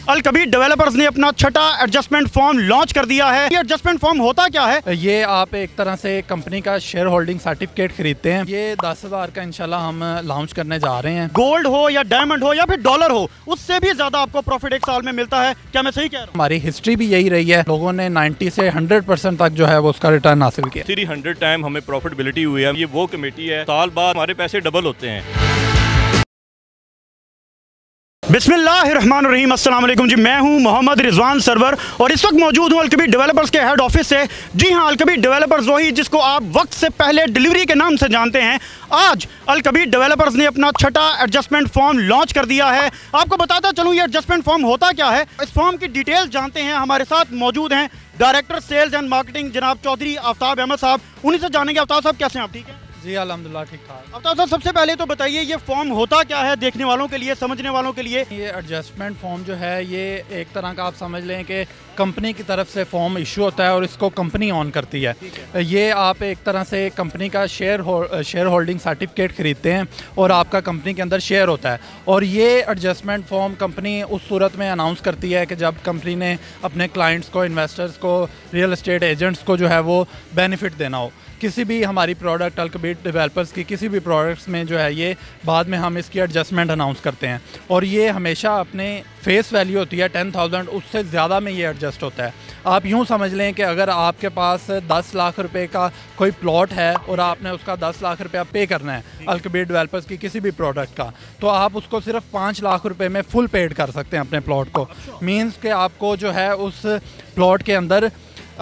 अल Kabir developers ने अपना छठा एडजस्टमेंट फॉर्म लॉन्च कर दिया है। ये एडजस्टमेंट फॉर्म होता क्या है? ये आप एक तरह से कंपनी का शेयर होल्डिंग सर्टिफिकेट खरीदते हैं। ये 10,000 का इंशाल्लाह हम लॉन्च करने जा रहे हैं। गोल्ड हो या डायमंड हो या फिर डॉलर हो, उससे भी ज्यादा आपको प्रॉफिट एक साल में मिलता है। क्या मैं सही कह रहा हूँ? हमारी हिस्ट्री भी यही रही है, लोगों ने 90 से 100% तक जो है वो उसका रिटर्न हासिल किया। 300 टाइम हमें प्रॉफिटेबिलिटी हुई है। ये वो कमेटी है, साल बाद हमारे पैसे डबल होते हैं। बिस्मिल्लाहिर्रहमानिर्रहीम, अस्सलाम वालेकुम जी। मैं हूं मोहम्मद रिजवान सरवर और इस वक्त मौजूद हूं अल कबीर डेवलपर्स के हेड ऑफिस से। जी हां, अल कबीर डेवलपर्स वही जिसको आप वक्त से पहले डिलीवरी के नाम से जानते हैं। आज अल कबीर डेवलपर्स ने अपना छठा एडजस्टमेंट फॉर्म लॉन्च कर दिया है। आपको बताता चलूँ ये एडजस्टमेंट फॉर्म होता क्या है, इस फॉर्म की डिटेल्स जानते हैं। हमारे साथ मौजूद हैं डायरेक्टर सेल्स एंड मार्केटिंग जनाब चौधरी आफ्ताब अहमद साहब। उन्हीं से जानेंगे। आफ्ताब साहब कैसे हैं आप? ठीक है जी अल्हम्दुलिल्लाह, ठीक ठाक। आफ्ताब साहब सबसे पहले तो बताइए ये फॉर्म होता क्या है, देखने वालों के लिए, समझने वालों के लिए। ये एडजस्टमेंट फॉर्म जो है ये एक तरह का आप समझ लें कि कंपनी की तरफ से फॉर्म इशू होता है और इसको कंपनी ऑन करती है। ये आप एक तरह से कंपनी का शेयर होल्डिंग सर्टिफिकेट खरीदते हैं और आपका कंपनी के अंदर शेयर होता है। और ये एडजस्टमेंट फॉर्म कंपनी उस सूरत में अनाउंस करती है कि जब कंपनी ने अपने क्लाइंट्स को, इन्वेस्टर्स को, रियल एस्टेट एजेंट्स को जो है वो बेनिफिट देना हो। किसी भी हमारी प्रोडक्ट अल कबीर डेवलपर्स की किसी भी प्रोडक्ट्स में जो है ये बाद में हम इसकी एडजस्टमेंट अनाउंस करते हैं और ये हमेशा अपने फेस वैल्यू होती है 10,000, उससे ज़्यादा में ये एडजस्ट होता है। आप यूँ समझ लें कि अगर आपके पास 10 लाख रुपए का कोई प्लॉट है और आपने उसका 10 लाख रुपया पे करना है अल कबीर डेवलपर्स की किसी भी प्रोडक्ट का, तो आप उसको सिर्फ 5 लाख रुपए में फुल पेड कर सकते हैं अपने प्लॉट को। मीन्स कि आपको जो है उस प्लॉट के अंदर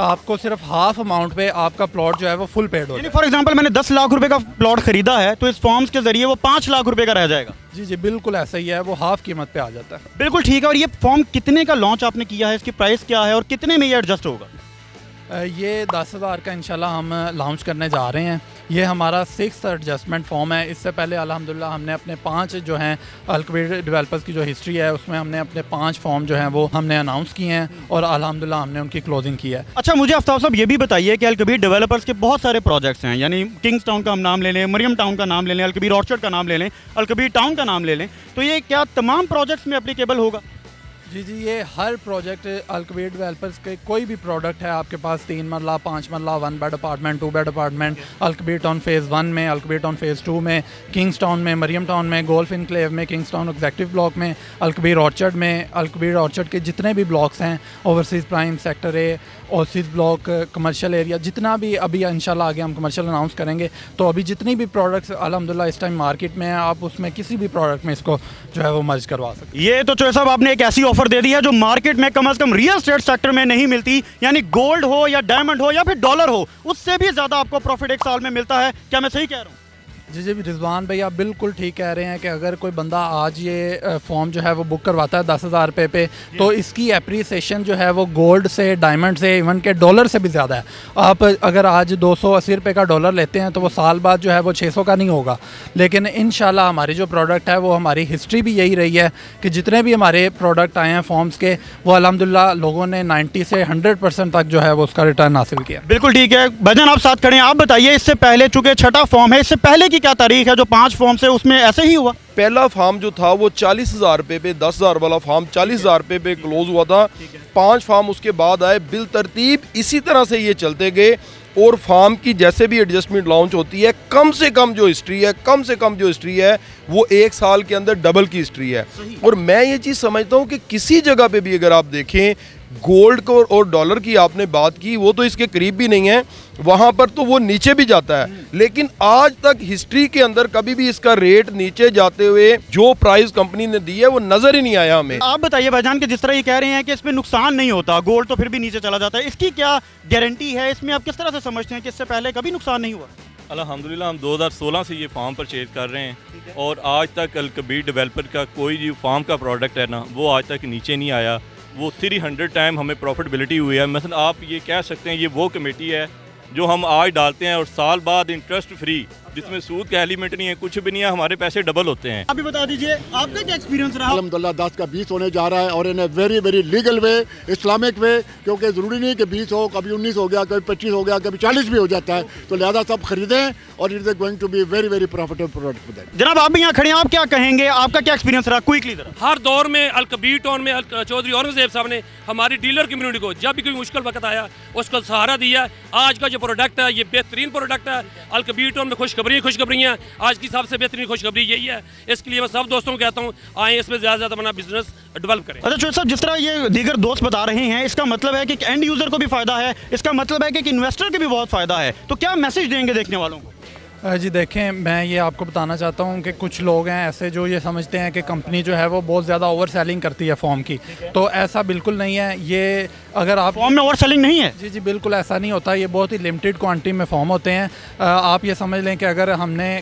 आपको सिर्फ हाफ अमाउंट पे आपका प्लॉट जो है वो फुल पेड हो जाए। फॉर एग्जांपल मैंने 10 लाख रुपए का प्लॉट खरीदा है तो इस फॉर्म्स के जरिए वो 5 लाख रुपए का रह जाएगा। जी जी बिल्कुल ऐसा ही है, वो हाफ कीमत पे आ जाता है। बिल्कुल ठीक है। और ये फॉर्म कितने का लॉन्च आपने किया है, इसकी प्राइस क्या है और कितने में ये एडजस्ट होगा? ये 10,000 का इंशाल्लाह हम लॉन्च करने जा रहे हैं। ये हमारा 6th एडजस्टमेंट फॉर्म है। इससे पहले अल्हम्दुलिल्लाह हमने अपने 5 जो हैं अल कबीर डेवलपर्स की जो हिस्ट्री है उसमें हमने अपने 5 फॉर्म जो हैं वो हमने अनाउंस किए हैं और अल्हम्दुलिल्लाह हमने उनकी क्लोजिंग की है। अच्छा, मुझे आफ्ताब साहब ये भी बताइए कि अल कबीर डेवलपर्स के बहुत सारे प्रोजेक्ट्स हैं, यानी किंग्स टाउन का हम नाम ले लें, मरियम टाउन का नाम ले लें, अल कबीर ऑर्चर्ड का नाम ले लें, अल कबीर टाउन का नाम ले लें, तो ये क्या तमाम प्रोजेक्ट्स में एप्लीकेबल होगा? जी जी, ये हर प्रोजेक्ट अल कबीर डेवलपर्स के कोई भी प्रोडक्ट है आपके पास 3 मरला, 5 मरला, 1 बेड अपार्टमेंट, 2 बेड अपार्टमेंट, अल कबीर टाउन फेज़ 1 में, अल कबीर टाउन फेज़ 2 में, किंग्स टाउन में, मरियम टाउन में, गोल्फ इनक्लेव में, किंग्स टाउन एग्जेक्टिव ब्लॉक में, अल कबीर ऑर्चर्ड में, अल कबीर ऑर्चर्ड के जितने भी ब्लॉक्स हैं, overseas prime sector A, overseas block, commercial area, जितना भी अभी इंशाल्लाह आगे हम कमर्शियल अनाउंस करेंगे, तो अभी जितनी भी प्रोडक्ट्स अल्हम्दुलिल्लाह इस टाइम मार्केट में है, आप उसमें किसी भी प्रोडक्ट में इसको जो है वो मर्ज करवा सकते हैं। ये तो चौधरी साहब आपने एक ऐसी ऑफर दे दी है जो मार्केट में कम से कम रियल एस्टेट सेक्टर में नहीं मिलती, यानी गोल्ड हो या डायमंड हो या फिर डॉलर हो, उससे भी ज्यादा आपको प्रॉफिट एक साल में मिलता है। क्या मैं सही कह रहा हूँ? जी जी रिजवान भाई, आप बिल्कुल ठीक कह रहे हैं कि अगर कोई बंदा आज ये फॉर्म जो है वो बुक करवाता है 10,000 रुपये पे, तो इसकी एप्रीसिएशन जो है वो गोल्ड से, डायमंड से, इवन के डॉलर से भी ज़्यादा है। आप अगर आज 280 रुपये का डॉलर लेते हैं तो वो साल बाद जो है वो 600 का नहीं होगा। लेकिन इंशाल्लाह हमारी जो प्रोडक्ट है वो, हमारी हिस्ट्री भी यही रही है कि जितने भी हमारे प्रोडक्ट आए हैं फॉर्म्स के, वो अल्हम्दुलिल्लाह लोगों ने 90 से 100% तक जो है वो उसका रिटर्न हासिल किया। बिल्कुल ठीक है। भजन आप साथ खड़े हैं, आप बताइए इससे पहले, चूंकि छठा फॉर्म है, इससे पहले की क्या तारीख है जो 5 फॉर्म से उसमें ऐसे ही हुआ? पहला फार्म जो था वो 40,000 रुपये पे, 10,000 वाला फार्म 40,000 रुपये पे क्लोज हुआ था। 5 फार्म उसके बाद आए, बिल तरतीब इसी तरह से ये चलते गए। और फार्म की जैसे भी एडजस्टमेंट लॉन्च होती है, कम से कम जो हिस्ट्री है वो 1 साल के अंदर डबल की हिस्ट्री है। और मैं ये चीज़ समझता हूँ कि किसी जगह पे भी अगर आप देखें, गोल्ड को और डॉलर की आपने बात की, वो तो इसके करीब भी नहीं है, वहाँ पर तो वो नीचे भी जाता है। लेकिन आज तक हिस्ट्री के अंदर कभी भी इसका रेट नीचे जाते हुए जो प्राइस कंपनी ने दी है वो नजर ही नहीं आया हमें। आप बताइए भाईजान कि जिस तरह ये कह रहे हैं कि इसमें नुकसान नहीं होता, गोल्ड तो फिर भी नीचे चला जाता है, इसकी क्या गारंटी है? इसमें आप किस तरह से समझते हैं कि इससे पहले कभी नुकसान नहीं हुआ? अल्हम्दुलिल्लाह हम 2016 से ये फार्म परचेज कर रहे हैं और आज तक अल कबीर डेवलपर का कोई जो फार्म का प्रोडक्ट है ना, वो आज तक नीचे नहीं आया। वो 300 टाइम हमें प्रॉफिटेबिलिटी हुई है। मतलब आप ये कह सकते हैं ये वो कमेटी है जो हम आज डालते हैं और साल बाद इंटरेस्ट फ्री जिसमें सूद का एलिमेंट नहीं है, कुछ भी नहीं है, हमारे पैसे डबल होते हैं। अभी बता दीजिए आपका क्या एक्सपीरियंस रहा? अल्हम्दुलिल्लाह 10 का 20 होने जा रहा है और in very very legal way, Islamic way, क्योंकि ज़रूरी नहीं कि 20 हो, कभी 19 हो गया, कभी 25 हो गया, कभी 40 भी हो जाता है, तो लिहाजा सब खरीदें और it is going to be very very profitable product for that. जनाब आप भी यहाँ खड़े हैं, आप क्या कहेंगे, आपका क्या एक्सपीरियंस रहा क्विकली जरा? हर दौर में अलकबीर टाउन में चौधरी औरंगजेब साहब ने हमारी डीलर कम्युनिटी को जब भी कोई मुश्किल वक्त आया उसको सहारा दिया। आज का जो प्रोडक्ट है ये बेहतरीन प्रोडक्ट है। अलकबीर टाउन में खुशखबरियाँ आज की सबसे बेहतरीन खुशखबरी यही है। इसके लिए मैं सब दोस्तों को कहता हूँ आए इसमें ज़्यादा से ज़्यादा अपना बिजनेस डेवलप करें। अच्छा चौधरी साहब, जिस तरह ये दीगर दोस्त बता रहे हैं, इसका मतलब है कि एंड यूज़र को भी फ़ायदा है, इसका मतलब है कि इन्वेस्टर के भी बहुत फ़ायदा है, तो क्या मैसेज देंगे देखने वालों को? जी देखें, मैं ये आपको बताना चाहता हूँ कि कुछ लोग हैं ऐसे जो ये समझते हैं कि कंपनी जो है वो बहुत ज़्यादा ओवर सेलिंग करती है फॉर्म की, तो ऐसा बिल्कुल नहीं है। ये अगर आप फॉर्म में ओवर सेलिंग नहीं है? जी बिल्कुल ऐसा नहीं होता। ये बहुत ही लिमिटेड क्वांटिटी में फॉर्म होते हैं। आप ये समझ लें कि अगर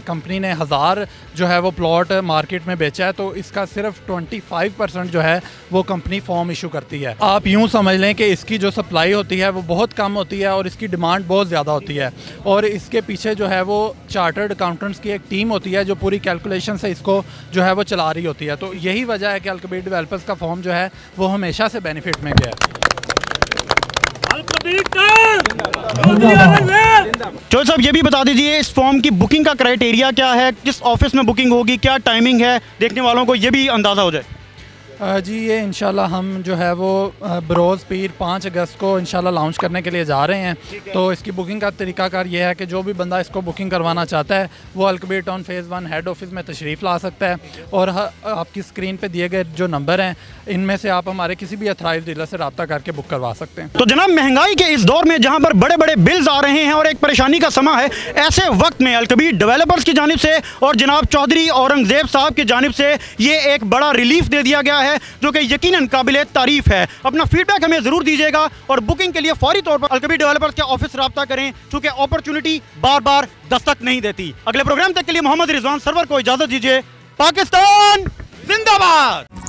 कंपनी ने 1000 जो है वो प्लॉट मार्केट में बेचा है तो इसका सिर्फ 25% जो है वो कंपनी फॉर्म इशू करती है। आप यूँ समझ लें कि इसकी जो सप्लाई होती है वो बहुत कम होती है और इसकी डिमांड बहुत ज़्यादा होती है, और इसके पीछे जो है वो चार्टर्ड अकाउंटेंट्स की एक टीम होती है जो पूरी कैलकुलेशन से इसको जो है वो चला रही होती है। तो यही वजह है कि अलकबीर डेवलपर्स का फॉर्म जो है वो हमेशा से बेनिफिट में गया है। चौधरी साहब ये भी बता दीजिए इस फॉर्म की बुकिंग का क्राइटेरिया क्या है, किस ऑफिस में बुकिंग होगी, क्या टाइमिंग है, देखने वालों को ये भी अंदाज़ा हो जाए। जी ये इंशाल्लाह हम जो है वो बरोज़ पीर 5 अगस्त को इंशाल्लाह लॉन्च करने के लिए जा रहे हैं। तो इसकी बुकिंग का तरीकाकार ये है कि जो भी बंदा इसको बुकिंग करवाना चाहता है वो Al Kabir town phase 1 head office में तशरीफ़ ला सकता है, और आपकी स्क्रीन पे दिए गए जो नंबर हैं इनमें से आप हमारे किसी भी अथराइज्ड डीलर से रब्ता करके बुक करवा सकते हैं। तो जनाब महंगाई के इस दौर में जहाँ पर बड़े बड़े बिल्स आ रहे हैं और एक परेशानी का समा है, ऐसे वक्त में अलकबीर डेवलपर्स की जानिब से और जनाब चौधरी औरंगजेब साहब की जानिब से ये एक बड़ा रिलीफ दे दिया गया है जो कि यकीनन काबिले तारीफ है। अपना फीडबैक हमें जरूर दीजिएगा और बुकिंग के लिए फौरी तौर पर अलकबीर डेवलपर्स के ऑफिस रब्ता करें, क्योंकि अपॉर्चुनिटी बार बार दस्तक नहीं देती। अगले प्रोग्राम तक के लिए मोहम्मद रिजवान सरवर को इजाजत दीजिए। पाकिस्तान जिंदाबाद।